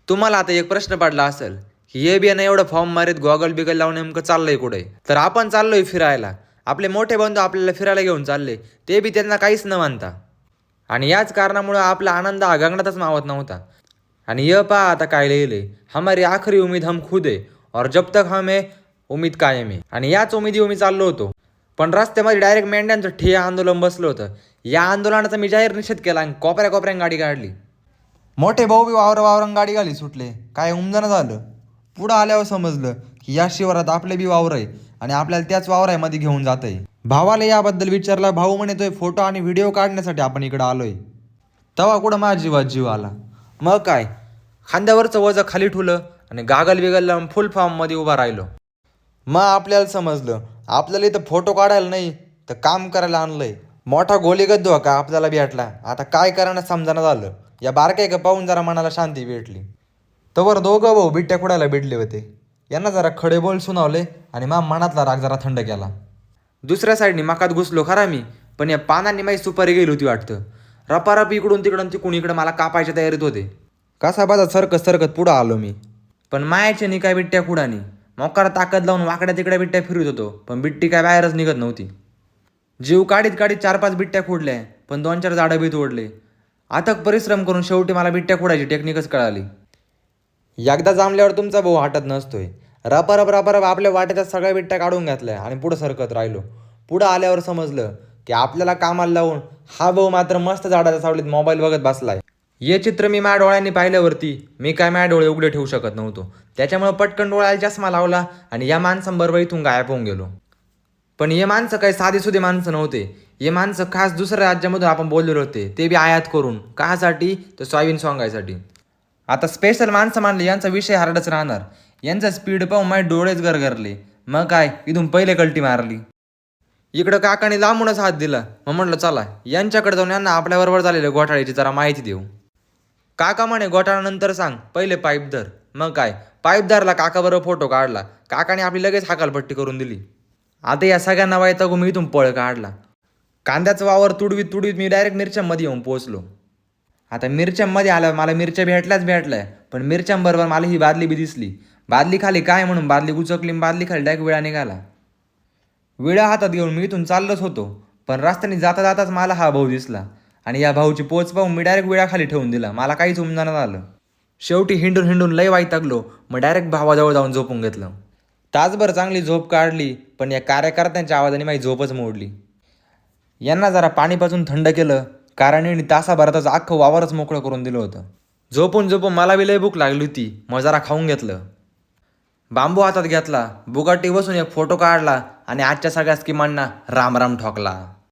तुम्हाला आता एक प्रश्न पडला असेल की हे बियाणं एवढं फॉर्म मारीत गॉगल बिगल लावून नेमकं चाललंय कुठे? तर आपण चाललोय फिरायला. आपले मोठे बंधू आपल्याला फिरायला घेऊन चालले, ते बी त्यांना काहीच न मानता. आणि याच कारणामुळे आपला आनंद हा गगनातच मावत नव्हता. आणि ये पहा आता काय लिहिलंय, हमारी आखरी उम्मीद हम खुद है और जब तक हम है उम्मीद कायम है. आणि याच उमेदीवर मी चाललो होतो. पण रस्त्यामध्ये डायरेक्ट मेंढ्यांचं ठिय्या आंदोलन बसलं होतं. या आंदोलनाचा मी जाहीर निषेध केला आणि कोपऱ्या कोपऱ्यान गाडी काढली. मोठे भाऊ बी वावरान गाडी घाली सुटले. काय उमजणं झालं. पुढं आल्यावर समजलं की या शिवारात आपले बी वावर आहे आणि आपल्याला त्याच वावरामध्ये घेऊन जात आहे. भावाला याबद्दल विचारला. भाऊ म्हणतोय फोटो आणि व्हिडिओ काढण्यासाठी आपण इकडं आलोय. तेव्हा कुठं माझ्या जीवात जीव आला. मग काय, खांद्यावरचं वजं खाली ठुलं आणि गागल बिगल लावून फुल फॉर्ममध्ये उभा राहिलो. मग आपल्याला समजलं आपल्याला इथं फोटो काढायला नाही तर काम करायला आणलंय. मोठा गोलीगत धोका आपल्याला भेटला. आता काय करायला समजाना झालं. या बारक्या का पाहून जरा मनाला शांती भेटली. तवर दोघं भाऊ बिट्ट्या खुडायला भेटले होते. यांना जरा खडे बोल सुनावले आणि मा मनातला राग जरा थंड केला. दुसऱ्या साईडनी मकात घुसलो खरा मी, पण या पानांनी माझी सुपारी गेली होती वाटतं. रपारप इकडून तिकडून तिकडून इकडं मला कापायच्या तयारीत होते. कसा बाजा सरकत सरकत पुढं आलो मी. पण मायाच्या नि काय बिट्ट्या खुडानी मोकार ताकद लावून वाकड्या तिकड्या बिट्ट्या फिरत होतो, पण बिट्टी काय बाहेरच निघत नव्हती. जीव काढीत काढीत 4-5 बिट्ट्या खुडल्या, पण 2-4 झाडं बी तोडले. अथक परिश्रम करून शेवटी मला बिट्ट्या खुडायची टेक्निकच कळाली. एकदा जमल्यावर तुमचा भाऊ हटत नसतोय. रपारप रपारप आपल्या वाट्याच्या सगळ्या बिट्ट्या काढून घेतल्या आणि पुढं सरकत राहिलो. पुढं आल्यावर समजलं की आपल्याला कामाला लावून हा भाऊ मात्र मस्त झाडाच्या सावलीत मोबाईल बघत बसलाय. हे चित्र मी माझ्या डोळ्यांनी पाहिल्यावरती मी काय माझ्या डोळे उघडे ठेवू शकत नव्हतो. त्याच्यामुळे पटकन डोळ्याला चष्मा लावला आणि या माणसांबरोबर इथून गायब होऊन गेलो. पण हे माणसं काही साधेसुधे माणसं नव्हते. हे माणसं खास दुसऱ्या राज्यामधून आपण बोललेले होते, ते बी आयात करून. कासाठी तर सोयाबीन सोंगायसाठी. आता स्पेशल माणसं मानले यांचा विषय हार्डच राहणार. यांचा स्पीड पाहून माझे डोळेच गरगरले. मग काय, इथून पहिले कल्टी मारली. इकडं काकाने लांबूनच हात दिला. मग म्हटलं चला यांच्याकडे जाऊन यांना आपल्याबरोबर झालेल्या घोटाळ्याची जरा माहिती देऊ. काका म्हणे घोटाळ्यानंतर सांग, पहिले पाईप धर. मग काय, पाईप धरला, काकाबरोबर फोटो काढला. काकाने आपली लगेच हाकालपट्टी करून दिली. आता या सगळ्यांना वैतागून मी इथून पळ काढला. कांद्याचा वावर तुडवीत तुडवीत मी डायरेक्ट मिरच्यांमध्ये येऊन पोहोचलो. आता मिरच्यांमध्ये आल्यावर मला मिरच्या भेटल्या, पण मिरच्यांबरोबर मला ही बादली बी दिसली. बादली खाली काय म्हणून बादली उचकली, बादली खाली डायरेक्ट विळा निघाला. विळा हातात घेऊन मी इथून चाललोच होतो, पण रस्त्याने जाता जाताच मला हा भाऊ दिसला आणि या भाऊची पोच पाहून मी डायरेक्ट विळा खाली ठेवून दिला. मला काहीच उमजानं झालं. शेवटी हिंडून हिंडून लय वैतागलो. मग डायरेक्ट भावाजवळ जाऊन झोपून घेतलं. तासभर चांगली झोप काढली, पण या कार्यकर्त्यांच्या आवाजाने माझी झोपच मोडली. यांना जरा पाणी पाजून थंड केलं, कारण यांनी तासाभरातच अख्खं वावरच मोकळं करून दिलं होतं. झोपून झोपून मला बी लय भूक लागली होती. मग जरा खाऊन घेतलं. बांबू हातात घेतला, बुगाटी बसून एक फोटो काढला आणि आजच्या सगळ्या स्कीमांना राम राम ठोकला.